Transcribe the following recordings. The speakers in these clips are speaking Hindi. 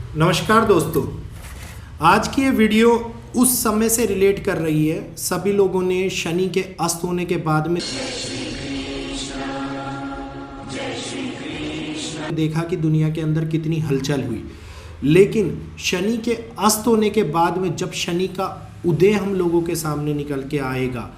नमस्कार दोस्तों, आज की ये वीडियो उस समय से रिलेट कर रही है। सभी लोगों ने शनि के अस्त होने के बाद में देखा कि दुनिया के अंदर कितनी हलचल हुई, लेकिन शनि के अस्त होने के बाद में जब शनि का उदय हम लोगों के सामने निकल के आएगा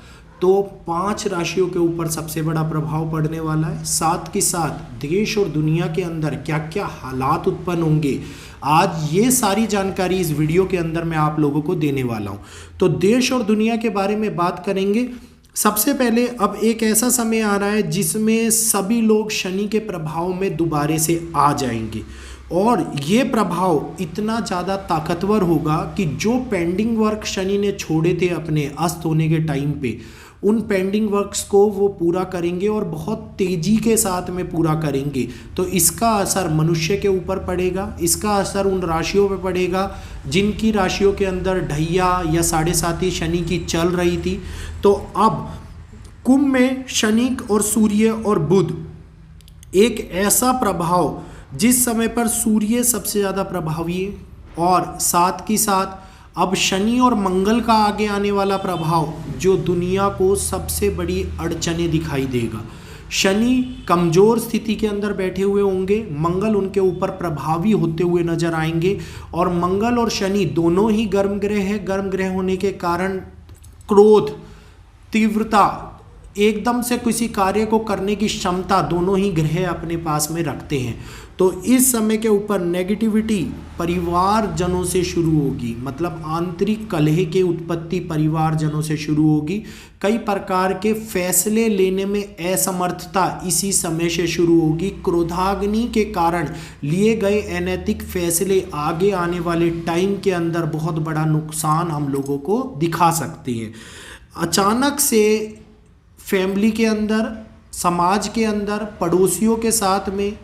तो 5 राशियों के ऊपर सबसे बड़ा प्रभाव पड़ने वाला है। साथ के साथ देश और दुनिया के अंदर क्या क्या हालात उत्पन्न होंगे, आज ये सारी जानकारी इस वीडियो के अंदर मैं आप लोगों को देने वाला हूँ। तो देश और दुनिया के बारे में बात करेंगे। सबसे पहले अब एक ऐसा समय आ रहा है जिसमें सभी लोग शनि के प्रभाव में दोबारे से आ जाएंगे और ये प्रभाव इतना ज़्यादा ताकतवर होगा कि जो पेंडिंग वर्क शनि ने छोड़े थे अपने अस्त होने के टाइम पे, उन पेंडिंग वर्क्स को वो पूरा करेंगे और बहुत तेज़ी के साथ में पूरा करेंगे। तो इसका असर मनुष्य के ऊपर पड़ेगा, इसका असर उन राशियों पे पड़ेगा जिनकी राशियों के अंदर ढैया या 7.5 शनि की चल रही थी। तो अब कुंभ में शनि और सूर्य और बुध एक ऐसा प्रभाव जिस समय पर सूर्य सबसे ज़्यादा प्रभावी है और साथ के साथ अब शनि और मंगल का आगे आने वाला प्रभाव जो दुनिया को सबसे बड़ी अड़चनें दिखाई देगा। शनि कमज़ोर स्थिति के अंदर बैठे हुए होंगे, मंगल उनके ऊपर प्रभावी होते हुए नजर आएंगे और मंगल और शनि दोनों ही गर्म ग्रह है। गर्म ग्रह होने के कारण क्रोध, तीव्रता, एकदम से किसी कार्य को करने की क्षमता दोनों ही ग्रह अपने पास में रखते हैं। तो इस समय के ऊपर नेगेटिविटी परिवारजनों से शुरू होगी, मतलब आंतरिक कलह के उत्पत्ति परिवारजनों से शुरू होगी। कई प्रकार के फैसले लेने में असमर्थता इसी समय से शुरू होगी। क्रोधाग्नि के कारण लिए गए अनैतिक फैसले आगे आने वाले टाइम के अंदर बहुत बड़ा नुकसान हम लोगों को दिखा सकते हैं। अचानक से फैमिली के अंदर, समाज के अंदर, पड़ोसियों के साथ में,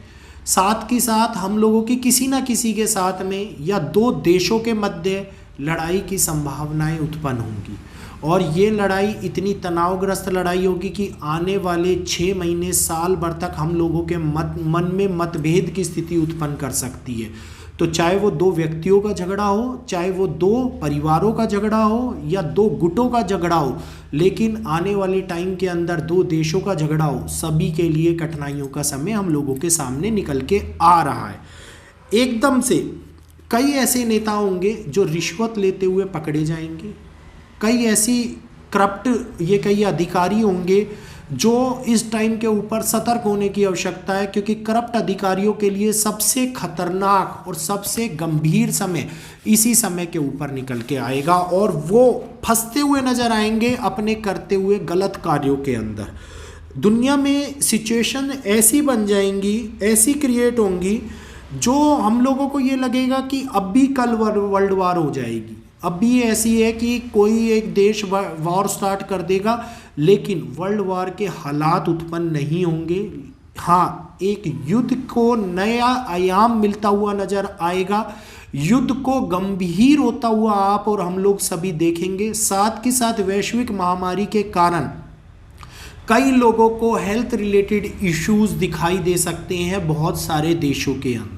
साथ के साथ हम लोगों की किसी ना किसी के साथ में या 2 देशों के मध्य लड़ाई की संभावनाएं उत्पन्न होंगी और ये लड़ाई इतनी तनावग्रस्त लड़ाई होगी कि आने वाले 6 महीने, साल भर तक हम लोगों के मन में मतभेद की स्थिति उत्पन्न कर सकती है। तो चाहे वो 2 व्यक्तियों का झगड़ा हो, चाहे वो 2 परिवारों का झगड़ा हो या 2 गुटों का झगड़ा हो, लेकिन आने वाले टाइम के अंदर 2 देशों का झगड़ा हो, सभी के लिए कठिनाइयों का समय हम लोगों के सामने निकल के आ रहा है। एकदम से कई ऐसे नेता होंगे जो रिश्वत लेते हुए पकड़े जाएंगे, कई ऐसी करप्ट ये कई अधिकारी होंगे जो इस टाइम के ऊपर सतर्क होने की आवश्यकता है, क्योंकि करप्ट अधिकारियों के लिए सबसे खतरनाक और सबसे गंभीर समय इसी समय के ऊपर निकल के आएगा और वो फंसते हुए नजर आएंगे अपने करते हुए गलत कार्यों के अंदर। दुनिया में सिचुएशन ऐसी बन जाएंगी, ऐसी क्रिएट होंगी जो हम लोगों को ये लगेगा कि अब भी कल वर्ल्ड वार हो जाएगी। अब भी ऐसी है कि कोई एक देश वॉर स्टार्ट कर देगा, लेकिन वर्ल्ड वार के हालात उत्पन्न नहीं होंगे। हाँ, एक युद्ध को नया आयाम मिलता हुआ नजर आएगा, युद्ध को गंभीर होता हुआ आप और हम लोग सभी देखेंगे। साथ के साथ वैश्विक महामारी के कारण कई लोगों को हेल्थ रिलेटेड इश्यूज दिखाई दे सकते हैं बहुत सारे देशों के अंदर।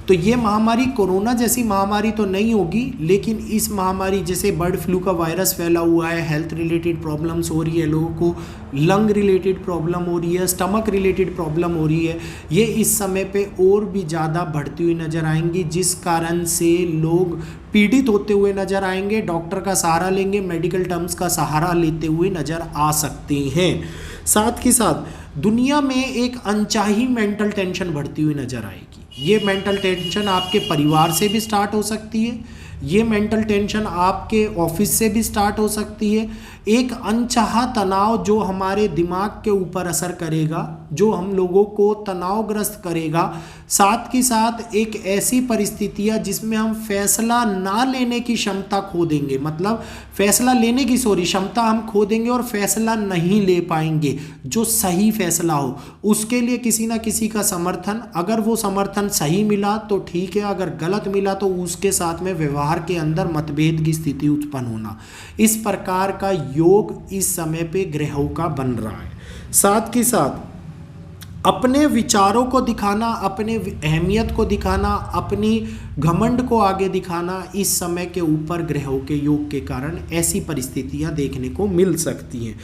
तो ये महामारी कोरोना जैसी महामारी तो नहीं होगी, लेकिन इस महामारी जैसे बर्ड फ्लू का वायरस फैला हुआ है, हेल्थ रिलेटेड प्रॉब्लम्स हो रही है, लोगों को लंग रिलेटेड प्रॉब्लम हो रही है, स्टमक रिलेटेड प्रॉब्लम हो रही है, ये इस समय पे और भी ज़्यादा बढ़ती हुई नज़र आएंगी, जिस कारण से लोग पीड़ित होते हुए नज़र आएंगे, डॉक्टर का सहारा लेंगे, मेडिकल टर्म्स का सहारा लेते हुए नज़र आ सकते हैं। साथ के साथ दुनिया में एक अनचाही मेंटल टेंशन बढ़ती हुई नज़र आएगी। ये मेंटल टेंशन आपके परिवार से भी स्टार्ट हो सकती है, ये मेंटल टेंशन आपके ऑफिस से भी स्टार्ट हो सकती है। एक अनचाहा तनाव जो हमारे दिमाग के ऊपर असर करेगा, जो हम लोगों को तनावग्रस्त करेगा। साथ के साथ एक ऐसी परिस्थितियाँ जिसमें हम फैसला ना लेने की क्षमता खो देंगे, मतलब फैसला लेने की क्षमता हम खो देंगे और फैसला नहीं ले पाएंगे जो सही फैसला हो। उसके लिए किसी ना किसी का समर्थन, अगर वो समर्थन सही मिला तो ठीक है, अगर गलत मिला तो उसके साथ में व्यवहार के अंदर मतभेद की स्थिति उत्पन्न होना, इस प्रकार का योग इस समय पे ग्रहों का बन रहा है। साथ के साथ अपने विचारों को दिखाना, अपने अहमियत को दिखाना, अपनी घमंड को आगे दिखाना, इस समय के ऊपर ग्रहों के योग के कारण ऐसी परिस्थितियां देखने को मिल सकती हैं।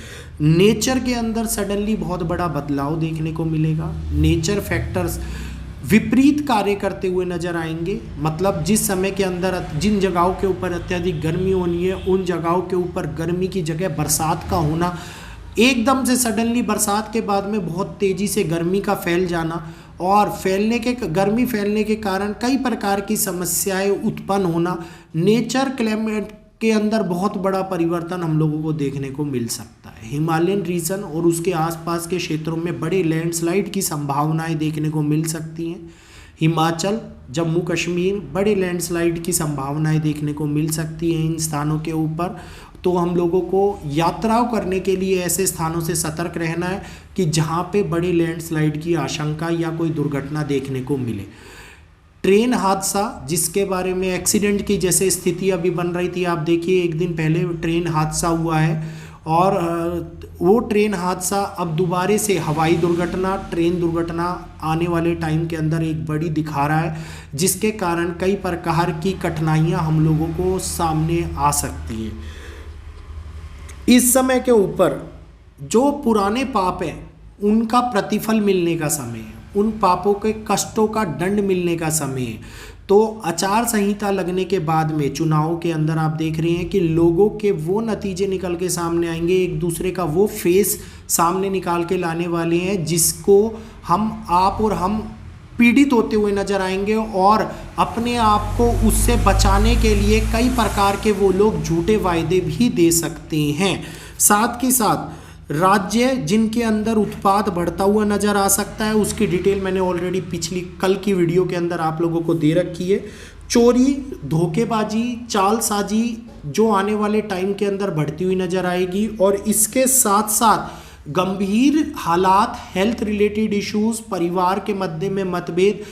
नेचर के अंदर सडनली बहुत बड़ा बदलाव देखने को मिलेगा। नेचर फैक्टर्स विपरीत कार्य करते हुए नजर आएंगे। मतलब जिस समय के अंदर जिन जगहों के ऊपर अत्यधिक गर्मी होनी है, उन जगहों के ऊपर गर्मी की जगह बरसात का होना, एकदम से सडनली बरसात के बाद में बहुत तेज़ी से गर्मी का फैल जाना, और गर्मी फैलने के कारण कई प्रकार की समस्याएं उत्पन्न होना, नेचर क्लाइमेट के अंदर बहुत बड़ा परिवर्तन हम लोगों को देखने को मिल सकता है। हिमालयन रीजन और उसके आसपास के क्षेत्रों में बड़े लैंडस्लाइड की संभावनाएं देखने को मिल सकती हैं। हिमाचल, जम्मू कश्मीर, बड़े लैंडस्लाइड की संभावनाएं देखने को मिल सकती हैं इन स्थानों के ऊपर। तो हम लोगों को यात्राओं करने के लिए ऐसे स्थानों से सतर्क रहना है कि जहां पे बड़े लैंडस्लाइड की आशंका या कोई दुर्घटना देखने को मिले। ट्रेन हादसा, जिसके बारे में एक्सीडेंट की जैसे स्थिति अभी बन रही थी, आप देखिए एक दिन पहले ट्रेन हादसा हुआ है, और वो ट्रेन हादसा अब दोबारा से हवाई दुर्घटना, ट्रेन दुर्घटना आने वाले टाइम के अंदर एक बड़ी दिखा रहा है, जिसके कारण कई प्रकार की कठिनाइयां हम लोगों को सामने आ सकती हैं। इस समय के ऊपर जो पुराने पाप हैं उनका प्रतिफल मिलने का समय है, उन पापों के कष्टों का दंड मिलने का समय है। तो आचार संहिता लगने के बाद में चुनावों के अंदर आप देख रहे हैं कि लोगों के वो नतीजे निकल के सामने आएंगे, एक दूसरे का वो फेस सामने निकाल के लाने वाले हैं जिसको आप और हम पीड़ित होते हुए नजर आएंगे, और अपने आप को उससे बचाने के लिए कई प्रकार के वो लोग झूठे वायदे भी दे सकते हैं। साथ के साथ राज्य जिनके अंदर उत्पाद बढ़ता हुआ नजर आ सकता है, उसकी डिटेल मैंने ऑलरेडी पिछली कल की वीडियो के अंदर आप लोगों को दे रखी है। चोरी, धोखेबाजी, चालसाजी जो आने वाले टाइम के अंदर बढ़ती हुई नजर आएगी, और इसके साथ साथ गंभीर हालात, हेल्थ रिलेटेड इश्यूज, परिवार के मध्य में मतभेद,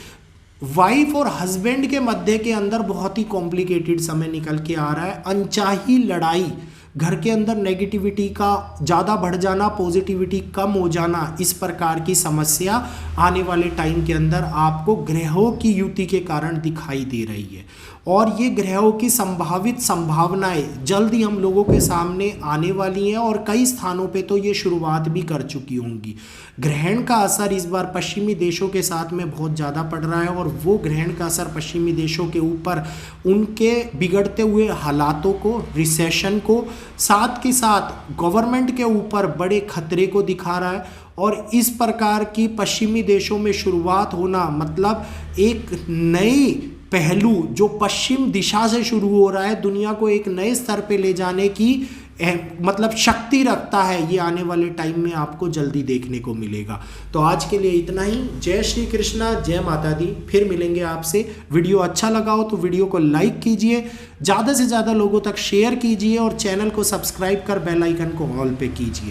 वाइफ और हस्बैंड के मध्य के अंदर बहुत ही कॉम्प्लिकेटेड समय निकल के आ रहा है। अनचाही लड़ाई, घर के अंदर नेगेटिविटी का ज़्यादा बढ़ जाना, पॉजिटिविटी कम हो जाना, इस प्रकार की समस्या आने वाले टाइम के अंदर आपको ग्रहों की युति के कारण दिखाई दे रही है। और ये ग्रहों की संभावित संभावनाएं जल्द ही हम लोगों के सामने आने वाली हैं, और कई स्थानों पे तो ये शुरुआत भी कर चुकी होंगी। ग्रहण का असर इस बार पश्चिमी देशों के साथ में बहुत ज़्यादा पड़ रहा है, और वो ग्रहण का असर पश्चिमी देशों के ऊपर उनके बिगड़ते हुए हालातों को, रिसेशन को, साथ के साथ गवर्नमेंट के ऊपर बड़े खतरे को दिखा रहा है। और इस प्रकार की पश्चिमी देशों में शुरुआत होना मतलब एक नई पहलू जो पश्चिम दिशा से शुरू हो रहा है, दुनिया को एक नए स्तर पे ले जाने की मतलब शक्ति रखता है। ये आने वाले टाइम में आपको जल्दी देखने को मिलेगा। तो आज के लिए इतना ही। जय श्री कृष्णा, जय माता दी। फिर मिलेंगे आपसे। वीडियो अच्छा लगा हो तो वीडियो को लाइक कीजिए, ज़्यादा से ज़्यादा लोगों तक शेयर कीजिए, और चैनल को सब्सक्राइब कर बेल आइकन को ऑल पे कीजिए।